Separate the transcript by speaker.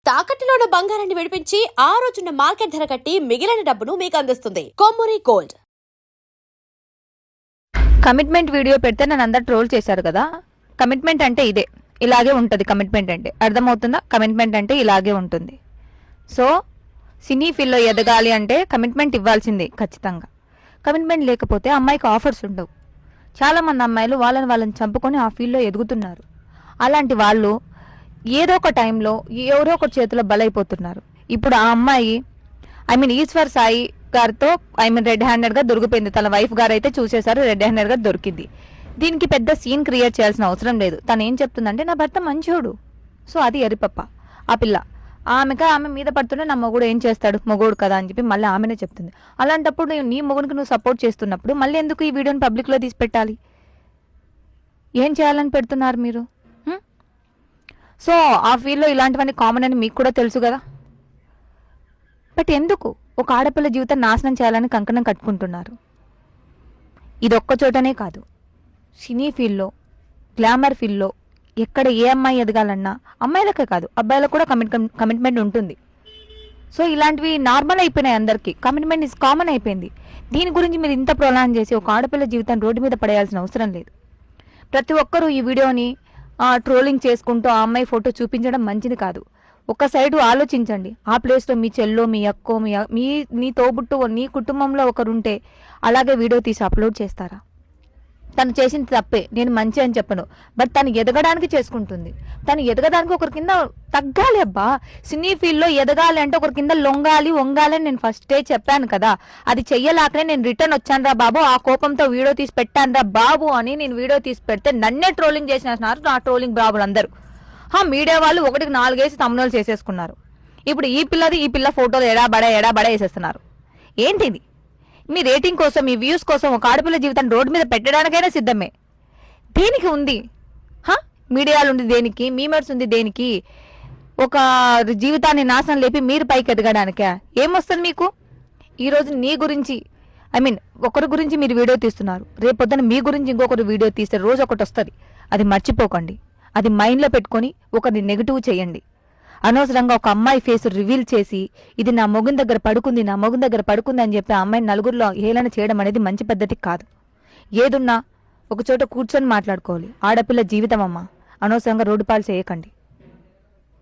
Speaker 1: తాకట్టులో ఉన్న బంగారాన్ని విడిపించి ఆ రోజున్న మార్కెట్ ధర కట్టి మిగిలిన డబ్బును మీకు అందిస్తుంది కొమ్మూరి గోల్డ్.
Speaker 2: కమిట్మెంట్ వీడియో పెడితే నన్ను అందరు ట్రోల్ చేశారు కదా. కమిట్మెంట్ అంటే ఇదే, ఇలాగే ఉంటుంది. కమిట్మెంట్ అంటే అర్థమవుతుందా? కమిట్మెంట్ అంటే ఇలాగే ఉంటుంది. సో సినీ ఫీల్డ్లో ఎదగాలి అంటే కమిట్మెంట్ ఇవ్వాల్సిందే ఖచ్చితంగా. కమిట్మెంట్ లేకపోతే అమ్మాయికి ఆఫర్స్ ఉండవు. చాలామంది అమ్మాయిలు వాళ్ళని చంపుకొని ఆ ఫీల్డ్లో ఎదుగుతున్నారు. అలాంటి వాళ్ళు ఏదో ఒక టైంలో ఎవరో ఒక చేతిలో బలైపోతున్నారు. ఇప్పుడు ఆ అమ్మాయి ఈశ్వర్ సాయి గారితో రెడ్ హ్యాండెడ్గా దొరికిపోయింది. తన వైఫ్ గారు అయితే చూసేశారు, రెడ్ హ్యాండెడ్గా దొరికింది. దీనికి పెద్ద సీన్ క్రియేట్ చేయాల్సిన అవసరం లేదు. తను ఏం చెప్తుందంటే, నా భర్త మంచోడు, సో అది ఎరిపప్ప. ఆ పిల్ల ఆమె మీద పడుతుంటే నా మొగుడు ఏం చేస్తాడు, మొగుడు కదా అని చెప్పి మళ్ళీ ఆమెనే చెప్తుంది. అలాంటప్పుడు నీ మొగుడికి నువ్వు సపోర్ట్ చేస్తున్నప్పుడు మళ్ళీ ఎందుకు ఈ వీడియోని పబ్లిక్లో తీసి పెట్టాలి? ఏం చేయాలని పెడుతున్నారు మీరు? సో ఆ ఫీల్డ్లో ఇలాంటివన్నీ కామన్ అని మీకు కూడా తెలుసు కదా. బట్ ఎందుకు ఒక ఆడపిల్ల జీవితం నాశనం చేయాలని కంకణం కట్టుకుంటున్నారు? ఇది ఒక్క చోటనే కాదు, సినీ ఫీల్డ్లో, గ్లామర్ ఫీల్డ్లో ఎక్కడ ఏ అమ్మాయి ఎదగాలన్నా అమ్మాయిలకే కాదు అబ్బాయిలకు కూడా కమిట్మెంట్ ఉంటుంది. సో ఇలాంటివి నార్మల్ అయిపోయినాయి అందరికీ. కమిట్మెంట్ ఇస్ కామన్ అయిపోయింది. దీని గురించి మీరు ఇంత ప్రొలాంగ్ చేసి ఒక ఆడపిల్ల జీవితం రోడ్డు మీద పడేయాల్సిన అవసరం లేదు. ప్రతి ఒక్కరూ ఈ వీడియోని ట్రోలింగ్ చేసుకుంటూ ఆ అమ్మాయి ఫోటో చూపించడం మంచిది కాదు. ఒక సైడు ఆలోచించండి. ఆ ప్లేస్లో మీ చెల్లో, మీ అక్కో, మీ తోబుట్టు, నీ కుటుంబంలో ఒకరుంటే అలాగే వీడియో తీసి అప్లోడ్ చేస్తారా? తను చేసింది తప్పే, నేను మంచి అని చెప్పను. బట్ తను ఎదగడానికి చేసుకుంటుంది. తను ఎదగడానికి ఒకరి కింద తగ్గాలి. అబ్బా, సినీ ఫీల్డ్లో ఎదగాలి అంటే ఒకరి కింద లొంగాలి, వంగాలి అని నేను ఫస్టే చెప్పాను కదా. అది చెయ్యలాకనే నేను రిటర్న్ వచ్చాను రా బాబు, ఆ కోపంతో వీడియో తీసి పెట్టాను రా బాబు అని నేను వీడియో తీసి పెడితే నన్నే ట్రోలింగ్ చేసినారు నా ట్రోలింగ్ బాబులు అందరూ. మీడియా వాళ్ళు 1కి 4 వేసి తమ్ముళ్ళు చేసేసుకున్నారు. ఇప్పుడు ఈ పిల్ల ఫోటోలు ఎడాబడా వేసేస్తున్నారు. ఏంటిది? మీ రేటింగ్ కోసం, మీ వ్యూస్ కోసం ఒక ఆడపిల్ల జీవితాన్ని రోడ్డు మీద పెట్టడానికైనా సిద్ధమే. దేనికి ఉంది? మీడియాలు ఉంది దేనికి? మీమర్స్ ఉంది దేనికి? ఒక జీవితాన్ని నాశనం లేపి మీరు పైకి ఎదగడానికే. ఏమొస్తుంది మీకు? ఈరోజు నీ గురించి ఒకరి గురించి మీరు వీడియో తీస్తున్నారు, రేపొద్దున మీ గురించి ఇంకొకరు వీడియో తీస్తే రోజు ఒకటి వస్తుంది. అది మర్చిపోకండి. అది మైండ్లో పెట్టుకొని ఒకరిని నెగిటివ్ చేయండి. అనవసరంగా ఒక అమ్మాయి ఫేస్ రివీల్ చేసి ఇది నా మొగుని దగ్గర పడుకుంది అని చెప్పి ఆ అమ్మాయిని నలుగురిలో హేళన చేయడం అనేది మంచి పద్ధతి కాదు. ఏదున్నా ఒక చోట కూర్చొని మాట్లాడుకోవాలి. ఆడపిల్ల జీవితం అమ్మా, అనవసరంగా రోడ్డు పాలు చేయకండి.